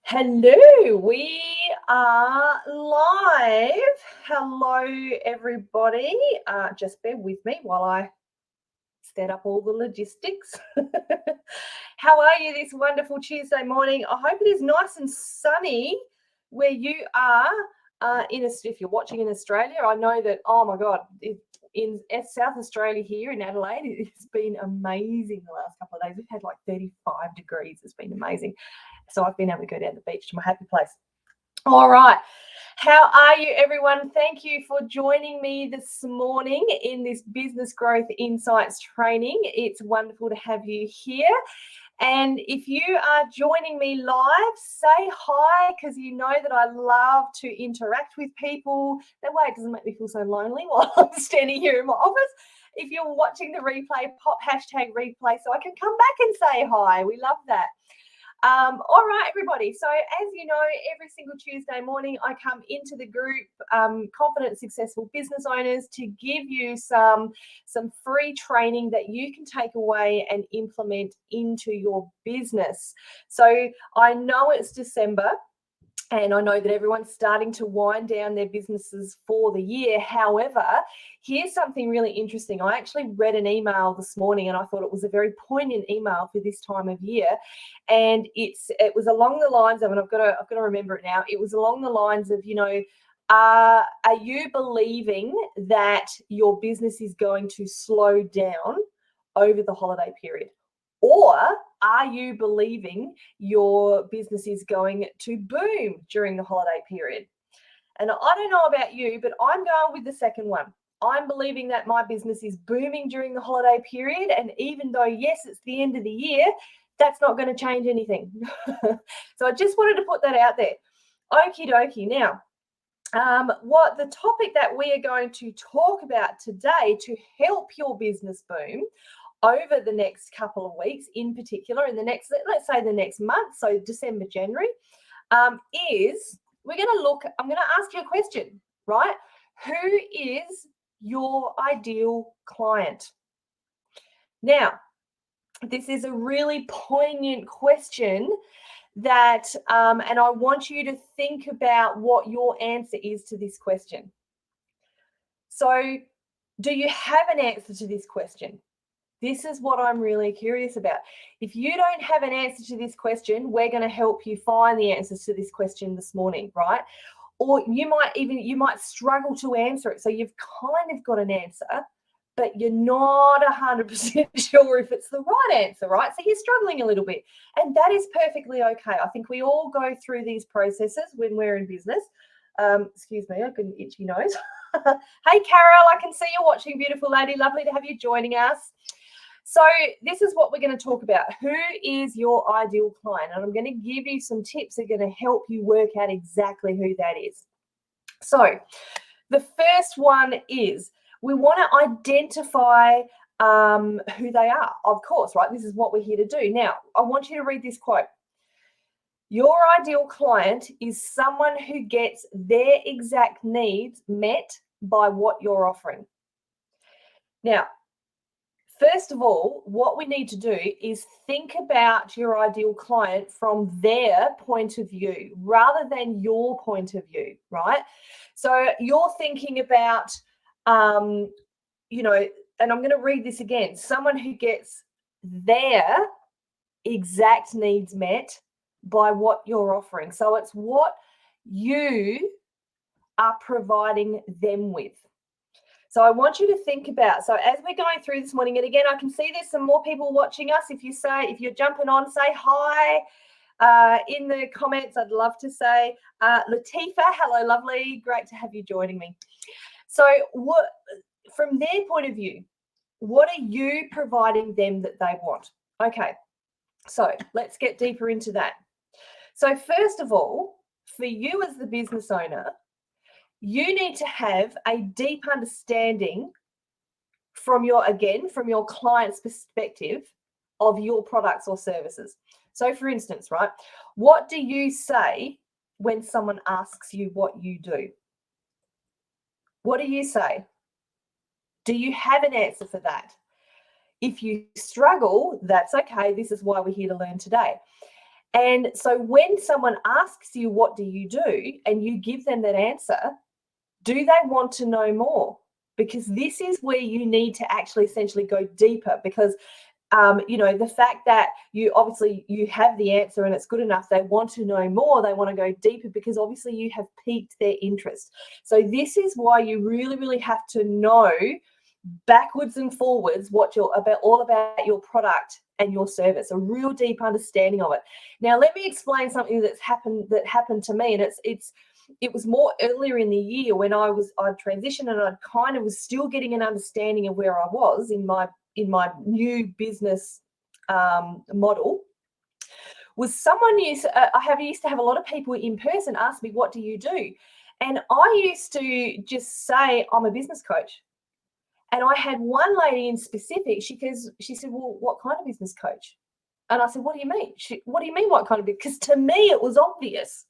Hello, we are live. Hello, everybody. Just bear with me while I set up all the logistics. How are you this wonderful Tuesday morning? I hope it is nice and sunny where you are. If you're watching in Australia, I know that, oh my God, in South Australia here in Adelaide, it's been amazing the last couple of days. We've had like 35 degrees. It's been amazing. So I've been able to go down the beach to my happy place. All right. How are you, everyone? Thank you for joining me this morning in this Business Growth Insights training. It's wonderful to have you here. And if you are joining me live, say hi, because you know that I love to interact with people. That way it doesn't make me feel so lonely while I'm standing here in my office. If you're watching the replay, pop hashtag replay so I can come back and say hi. We love that. All right, everybody. So as you know, every single Tuesday morning, I come into the group, Confident Successful Business Owners, to give you some free training that you can take away and implement into your business. So I know it's December. And I know that everyone's starting to wind down their businesses for the year. However, here's something really interesting. I actually read an email this morning and I thought it was a very poignant email for this time of year. And it was along the lines of, and I've got to remember it now. It was along the lines of, are you believing that your business is going to slow down over the holiday period? Or are you believing your business is going to boom during the holiday period? And I don't know about you, but I'm going with the second one. I'm believing that my business is booming during the holiday period. And even though, yes, it's the end of the year, that's not going to change anything. So I just wanted to put that out there. Okie dokie. Now, what the topic that we are going to talk about today to help your business boom over the next couple of weeks, in particular, in the next, let's say the next month, so December, January, is I'm going to ask you a question, right? Who is your ideal client? Now, this is a really poignant question that, and I want you to think about what your answer is to this question. So, do you have an answer to this question? This is what I'm really curious about. If you don't have an answer to this question, we're going to help you find the answers to this question this morning, right? Or you might struggle to answer it. So you've kind of got an answer, but you're not 100% sure if it's the right answer, right? So you're struggling a little bit. And that is perfectly okay. I think we all go through these processes when we're in business. Excuse me, I've got an itchy nose. Hey, Carol, I can see you watching, beautiful lady. Lovely to have you joining us. So this is what we're going to talk about. Who is your ideal client? And I'm going to give you some tips that are going to help you work out exactly who that is. So the first one is we want to identify who they are, of course, right? This is what we're here to do. Now, I want you to read this quote. Your ideal client is someone who gets their exact needs met by what you're offering. Now, first of all, what we need to do is think about your ideal client from their point of view rather than your point of view, right? So you're thinking about, and I'm going to read this again, someone who gets their exact needs met by what you're offering. So it's what you are providing them with. So I want you to think about, so as we're going through this morning, and again, I can see there's some more people watching us. If you're jumping on, say hi in the comments. I'd love to say, Latifa, hello, lovely. Great to have you joining me. So from their point of view, what are you providing them that they want? Okay, so let's get deeper into that. So first of all, for you as the business owner, you need to have a deep understanding from your client's perspective of your products or services. So for instance, right, what do you say when someone asks you what you do? What do you say? Do you have an answer for that? If you struggle, that's okay. This is why we're here to learn today. And so when someone asks you, what do you do? And you give them that answer, do they want to know more? Because this is where you need to actually essentially go deeper, because the fact that you have the answer and it's good enough, they want to know more, they want to go deeper, because obviously you have piqued their interest. So this is why you really, really have to know backwards and forwards all about your product and your service, a real deep understanding of it. Now let me explain something that happened to me, and it was more earlier in the year when I'd transitioned, and I kind of was still getting an understanding of where I was in my new business model. Was someone used to have a lot of people in person ask me, what do you do? And I used to just say, I'm a business coach. And I had one lady in specific, she said, well, what kind of business coach? And I said, what do you mean? What do you mean, what kind of business? Because to me, it was obvious,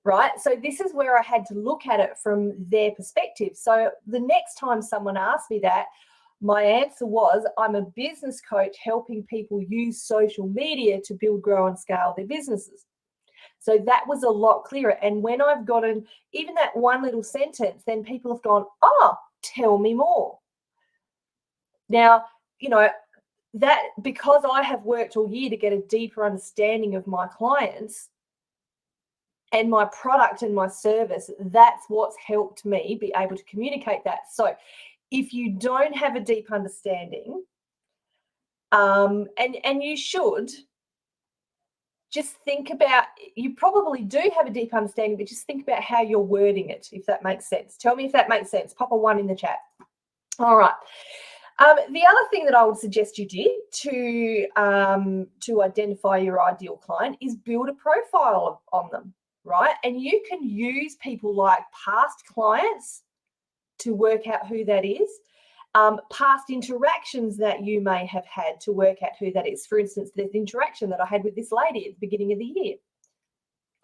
right? So this is where I had to look at it from their perspective. So the next time someone asked me that, my answer was, I'm a business coach helping people use social media to build, grow, and scale their businesses. So that was a lot clearer. And when I've gotten even that one little sentence, then people have gone, oh, tell me more. Now, that because I have worked all year to get a deeper understanding of my clients and my product and my service, that's what's helped me be able to communicate that. So if you don't have a deep understanding, and you should, just think about, you probably do have a deep understanding, but just think about how you're wording it, if that makes sense. Tell me if that makes sense. Pop a 1 in the chat. All right. The other thing that I would suggest you did to identify your ideal client is build a profile on them, right? And you can use people like past clients to work out who that is, past interactions that you may have had to work out who that is. For instance, this interaction that I had with this lady at the beginning of the year,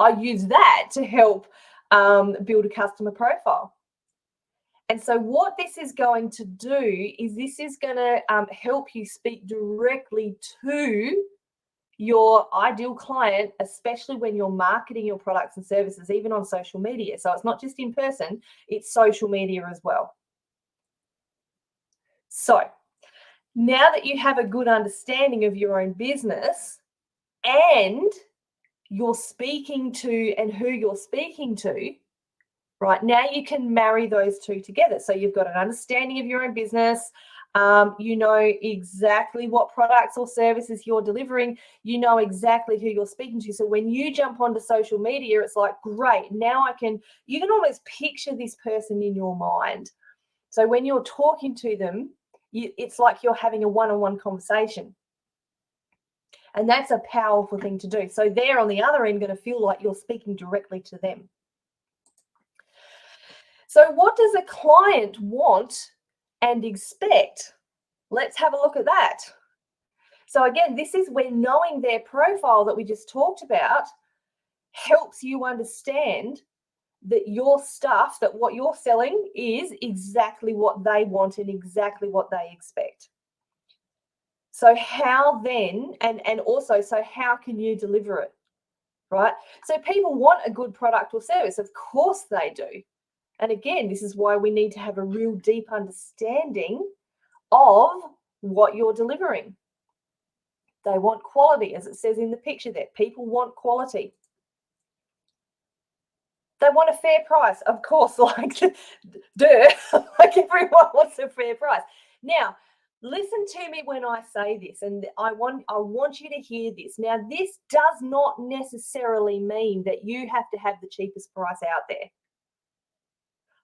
I use that to help build a customer profile. And so what this is going to do is this is going to help you speak directly to your ideal client, especially when you're marketing your products and services, even on social media. So it's not just in person, it's social media as well. So now that you have a good understanding of your own business and you're speaking to and who you're speaking to, right, now you can marry those two together. So you've got an understanding of your own business. You know exactly what products or services you're delivering. You know exactly who you're speaking to. So when you jump onto social media, it's like, great, now you can almost picture this person in your mind. So when you're talking to them, it's like you're having a one-on-one conversation. And that's a powerful thing to do. So they're on the other end going to feel like you're speaking directly to them. So what does a client want and expect? Let's have a look at that. So again, this is where knowing their profile that we just talked about helps you understand that your stuff, that what you're selling is exactly what they want and exactly what they expect. So how then, and also, so how can you deliver it, right? So people want a good product or service. Of course they do. And again, this is why we need to have a real deep understanding of what you're delivering. They want quality, as it says in the picture there. People want quality. They want a fair price, of course, like, duh, like everyone wants a fair price. Now, listen to me when I say this, and I want you to hear this. Now, this does not necessarily mean that you have to have the cheapest price out there.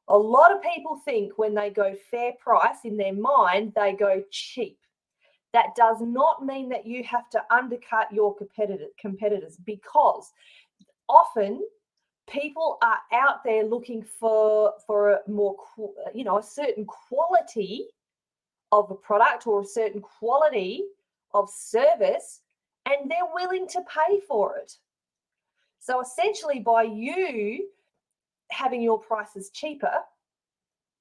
A lot of people think when they go fair price, in their mind, they go cheap. That does not mean that you have to undercut your competitors, because often people are out there looking for a more, a certain quality of a product or a certain quality of service, and they're willing to pay for it. So essentially, by you having your prices cheaper,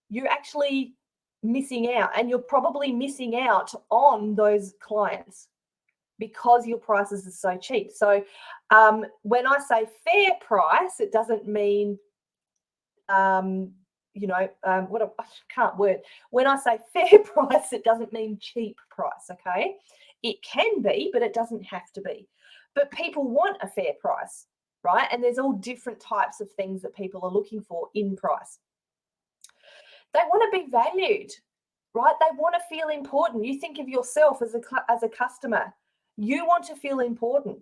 you're actually missing out, and you're probably missing out on those clients. because your prices are so cheap. So when I say fair price, it doesn't mean, I can't word. When I say fair price, it doesn't mean cheap price, okay? It can be, but it doesn't have to be. But people want a fair price, right? And there's all different types of things that people are looking for in price. They want to be valued, right? They want to feel important. You think of yourself as a customer. You want to feel important.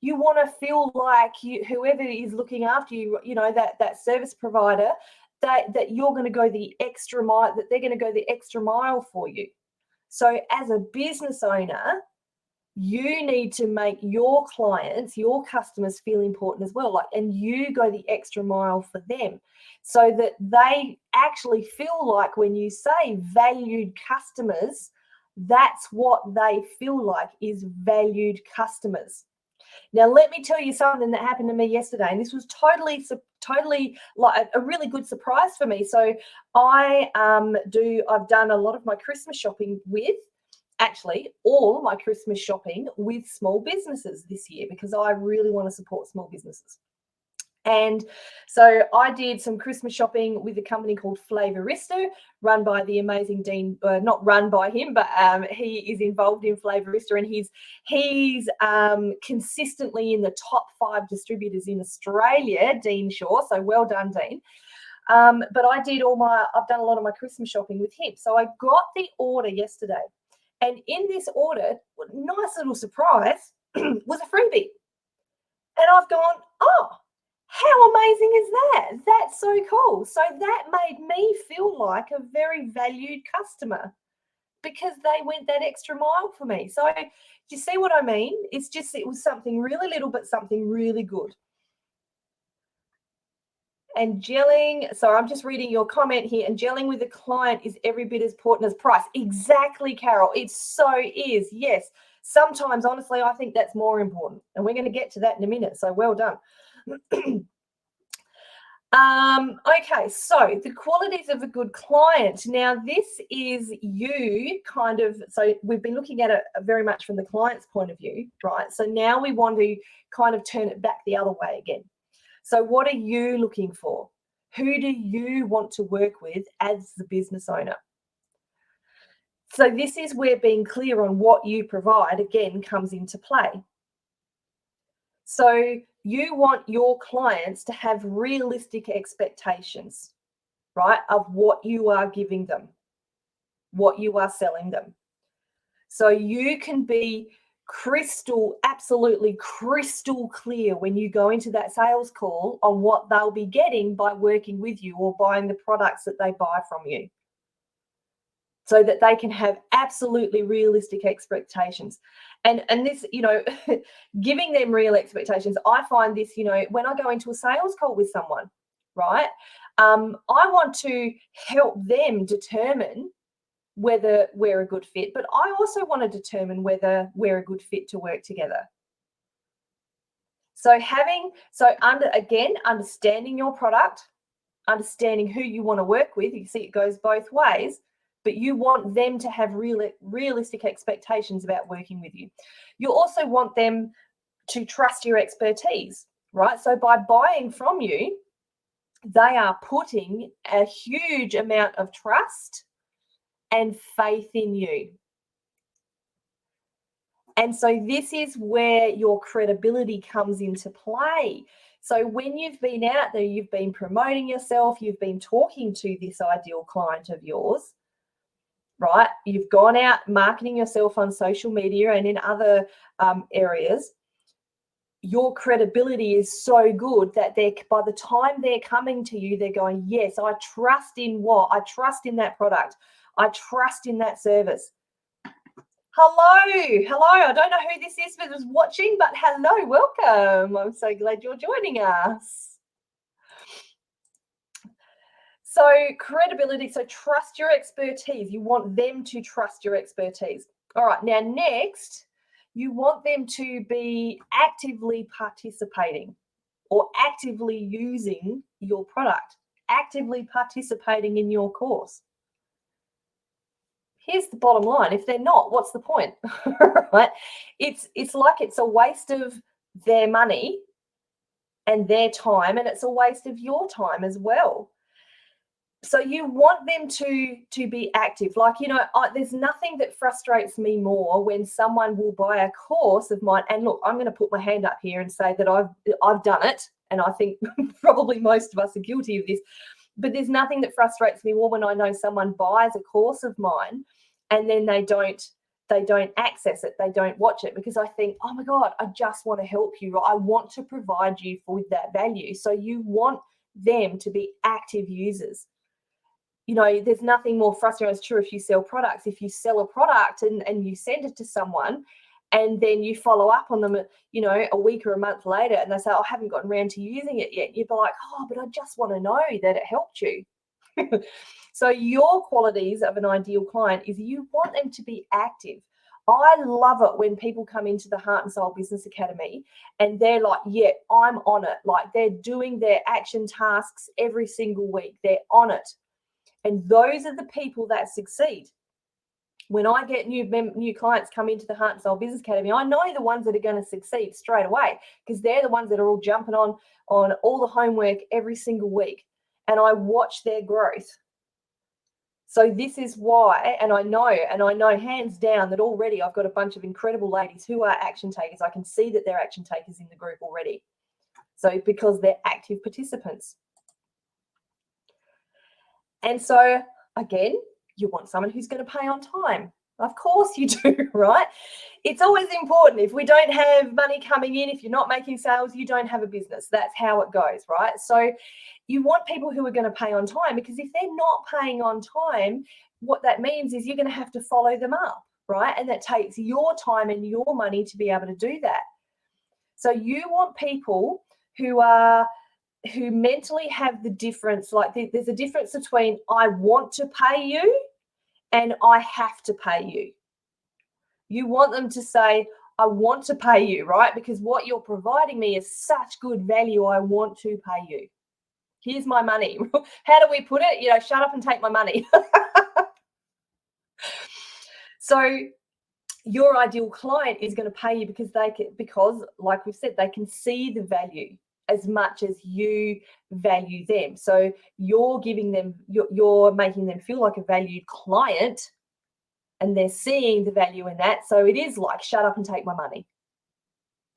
You want to feel like whoever is looking after you, that service provider, that you're going to go the extra mile, that they're going to go the extra mile for you. So as a business owner, you need to make your clients, your customers feel important as well. And you go the extra mile for them so that they actually feel like when you say valued customers, that's what they feel like is valued customers. Now, let me tell you something that happened to me yesterday, and this was totally like a really good surprise for me. So I've done a lot of my Christmas shopping with, actually all my Christmas shopping with small businesses this year, because I really want to support small businesses. And so I did some Christmas shopping with a company called Flavorista, run by the amazing Dean, not run by him, but he is involved in Flavorista, and he's consistently in the top 5 distributors in Australia, Dean Shaw. So well done, Dean. But I've done a lot of my Christmas shopping with him. So I got the order yesterday. And in this order, nice little surprise, was a freebie. And I've gone, oh, how amazing is that? That's so cool. So that made me feel like a very valued customer because they went that extra mile for me. So do you see what I mean? It was something really little, but something really good. And gelling, so I'm just reading your comment here, and gelling with a client is every bit as important as price. Exactly, Carol. It so is. Yes. Sometimes, honestly, I think that's more important. And we're going to get to that in a minute. So well done. Okay, so the qualities of a good client. Now, this is you kind of, so we've been looking at it very much from the client's point of view, right? So now we want to kind of turn it back the other way again. So what are you looking for? Who do you want to work with as the business owner? So this is where being clear on what you provide, again, comes into play. So you want your clients to have realistic expectations, right, of what you are giving them, what you are selling them. So you can be absolutely crystal clear when you go into that sales call on what they'll be getting by working with you or buying the products that they buy from you, so that they can have absolutely realistic expectations. And this, giving them real expectations, I find this, when I go into a sales call with someone, right, I want to help them determine whether we're a good fit, but I also want to determine whether we're a good fit to work together. So understanding your product, understanding who you want to work with. You see, it goes both ways, but you want them to have realistic expectations about working with you. You also want them to trust your expertise, right? So by buying from you, they are putting a huge amount of trust and faith in you. And so this is where your credibility comes into play. So when you've been out there, you've been promoting yourself, you've been talking to this ideal client of yours, right? You've gone out marketing yourself on social media and in other areas. Your credibility is so good that by the time they're coming to you, they're going, yes, I trust in what? I trust in that product. I trust in that service. Hello. I don't know who this is that is watching, but hello, welcome. I'm so glad you're joining us. So credibility, so trust your expertise. You want them to trust your expertise. All right, now next, you want them to be actively participating or actively using your product, actively participating in your course. here's the bottom line. If they're not, what's the point? Right? It's like it's a waste of their money and their time, and it's a waste of your time as well. So you want them to be active. Like, there's nothing that frustrates me more when someone will buy a course of mine. And look, I'm going to put my hand up here and say that I've done it, and I think probably most of us are guilty of this. But there's nothing that frustrates me more when I know someone buys a course of mine and then they don't access it, they don't watch it, because I think, oh my God, I just want to help you. I want to provide you with that value. So you want them to be active users. There's nothing more frustrating. It's true if you sell products. If you sell a product and you send it to someone and then you follow up on them, a week or a month later, and they say, I haven't gotten around to using it yet. You'd be like, oh, but I just want to know that it helped you. So your qualities of an ideal client is you want them to be active. I love it when people come into the Heart and Soul Business Academy and they're like, yeah, I'm on it. Like, they're doing their action tasks every single week. They're on it. And those are the people that succeed. When I get new clients come into the Heart and Soul Business Academy, I know the ones that are going to succeed straight away, because they're the ones that are all jumping on all the homework every single week. And I watch their growth. So this is why, and I know hands down that already I've got a bunch of incredible ladies who are action takers. I can see that they're action takers in the group already. So because they're active participants. And so again, you want someone who's going to pay on time. Of course you do, right? It's always important. If we don't have money coming in, if you're not making sales, you don't have a business. That's how it goes, right? So you want people who are going to pay on time, because if they're not paying on time, what that means is you're going to have to follow them up, right? And that takes your time and your money to be able to do that. So you want people who mentally have the difference. Like, there's a difference between I want to pay you and I have to pay you. You want them to say, I want to pay you, right? Because what you're providing me is such good value. I want to pay you. Here's my money. How do we put it? Shut up and take my money. So your ideal client is going to pay you because like we've said, they can see the value as much as you value them. So you're making them feel like a valued client, and they're seeing the value in that. So it is like, shut up and take my money.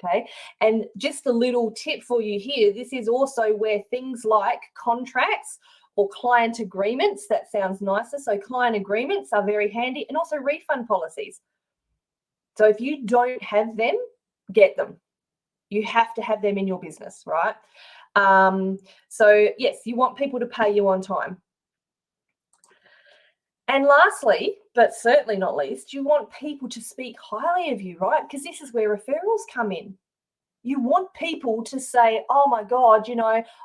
Okay. And just a little tip for you here. This is also where things like contracts or client agreements, that sounds nicer. So client agreements are very handy, and also refund policies. So if you don't have them, get them. You have to have them in your business, right? So yes, you want people to pay you on time. And lastly, but certainly not least, you want people to speak highly of you, right? Because this is where referrals come in. You want people to say, oh my God,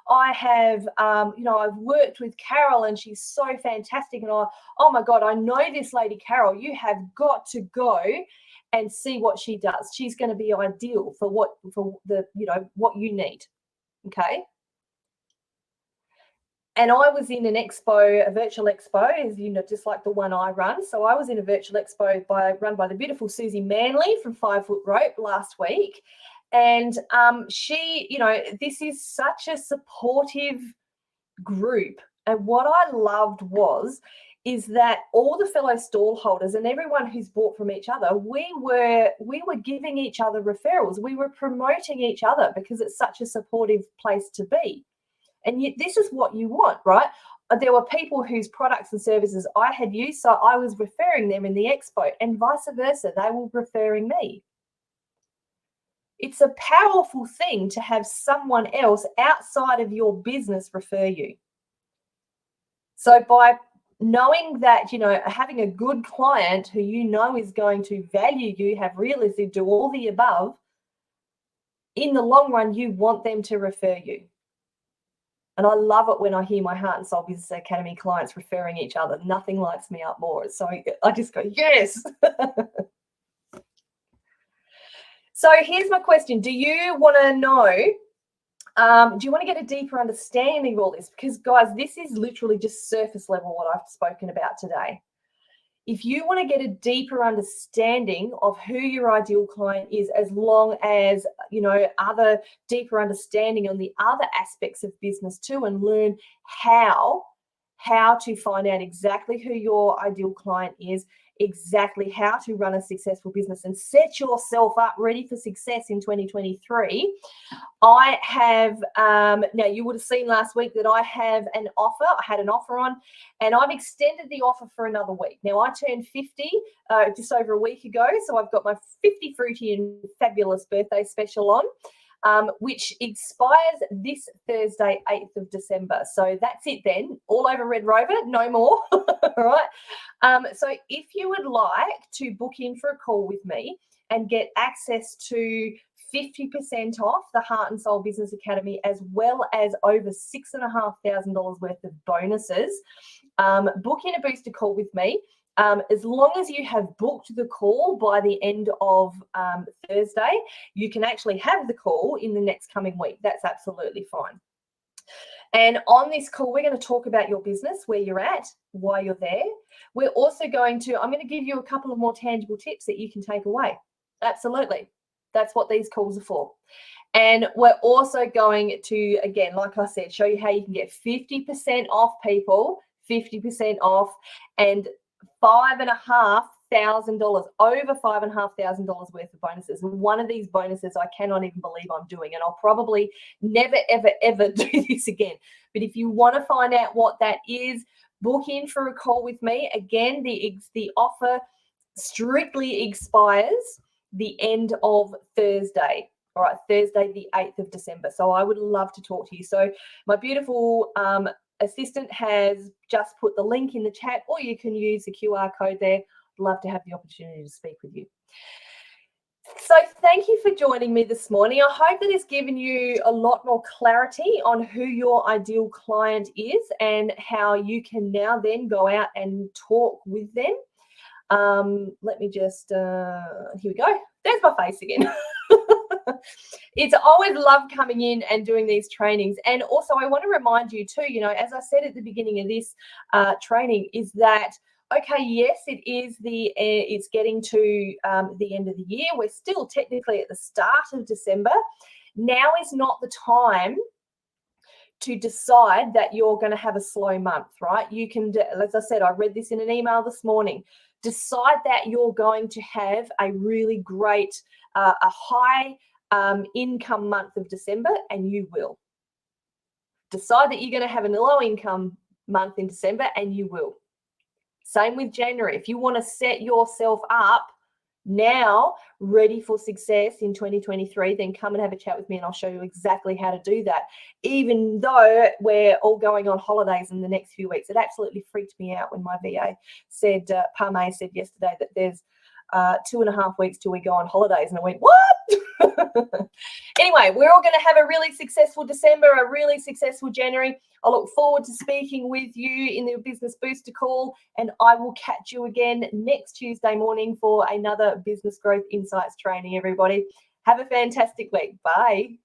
I have, I've worked with Carol and she's so fantastic. And oh my God, I know this lady, Carol. You have got to go and see what she does. She's going to be ideal for what you need. Okay. And I was in an expo, a virtual expo, as just like the one I run. So I was in a virtual expo run by the beautiful Susie Manley from 5 Foot Rope last week. And she, this is such a supportive group. And what I loved is that all the fellow stall holders and everyone who's bought from each other, we were giving each other referrals. We were promoting each other because it's such a supportive place to be. And this is what you want, right? There were people whose products and services I had used, so I was referring them in the expo, and vice versa. They were referring me. It's a powerful thing to have someone else outside of your business refer you. So by knowing that, having a good client who is going to value you, have realistically do all the above, in the long run, you want them to refer you. And I love it when I hear my Heart and Soul Business Academy clients referring each other. Nothing lights me up more. So I just go, yes. So here's my question. Do you want to know, do you want to get a deeper understanding of all this? Because, guys, this is literally just surface level what I've spoken about today. if you want to get a deeper understanding of who your ideal client is, as long as, other deeper understanding on the other aspects of business too, and learn how to find out exactly who your ideal client is, exactly how to run a successful business and set yourself up ready for success in 2023. I have, now you would have seen last week that I have an offer. I had an offer on, and I've extended the offer for another week. Now, I turned 50 just over a week ago, so I've got my 50 fruity and fabulous birthday special on, which expires this Thursday, 8th of December. So that's it then, all over Red Rover, no more, all right? So if you would like to book in for a call with me and get access to 50% off the Heart and Soul Business Academy, as well as over $6,500 worth of bonuses, book in a booster call with me. As long as you have booked the call by the end of Thursday, you can actually have the call in the next coming week. That's absolutely fine. And on this call, we're going to talk about your business, where you're at, why you're there. We're also I'm going to give you a couple of more tangible tips that you can take away. Absolutely. That's what these calls are for. And we're also going to, again, like I said, show you how you can get 50% off, people, 50% off, and $5,500, over $5,500 worth of bonuses. And one of these bonuses I cannot even believe I'm doing, and I'll probably never, ever, ever do this again. But if you want to find out what that is, book in for a call with me. Again, the offer strictly expires the end of Thursday. All right, Thursday, the 8th of December. So I would love to talk to you. So my beautiful assistant has just put the link in the chat, or you can use the QR code there. I'd love to have the opportunity to speak with you. So thank you for joining me this morning. I hope that it's given you a lot more clarity on who your ideal client is and how you can now then go out and talk with them. Let me just, here we go. There's my face again. It's always love coming in and doing these trainings. And also I want to remind you too, as I said at the beginning of this training, is that, okay, yes, it's getting to the end of the year. We're still technically at the start of December. Now is not the time to decide that you're going to have a slow month, right? You can, as I said, I read this in an email this morning. Decide that you're going to have a really great, a high income month of December, and you will. Decide that you're going to have a low income month in December, and you will. Same with January. If you want to set yourself up now ready for success in 2023, then come and have a chat with me and I'll show you exactly how to do that. Even though we're all going on holidays in the next few weeks, it absolutely freaked me out when my VA said, Parme said yesterday that there's 2.5 weeks till we go on holidays, and I went, what? Anyway, we're all going to have a really successful December, a really successful January. I look forward to speaking with you in the Business Booster call, and I will catch you again next Tuesday morning for another Business Growth Insights training, everybody. Have a fantastic week. Bye.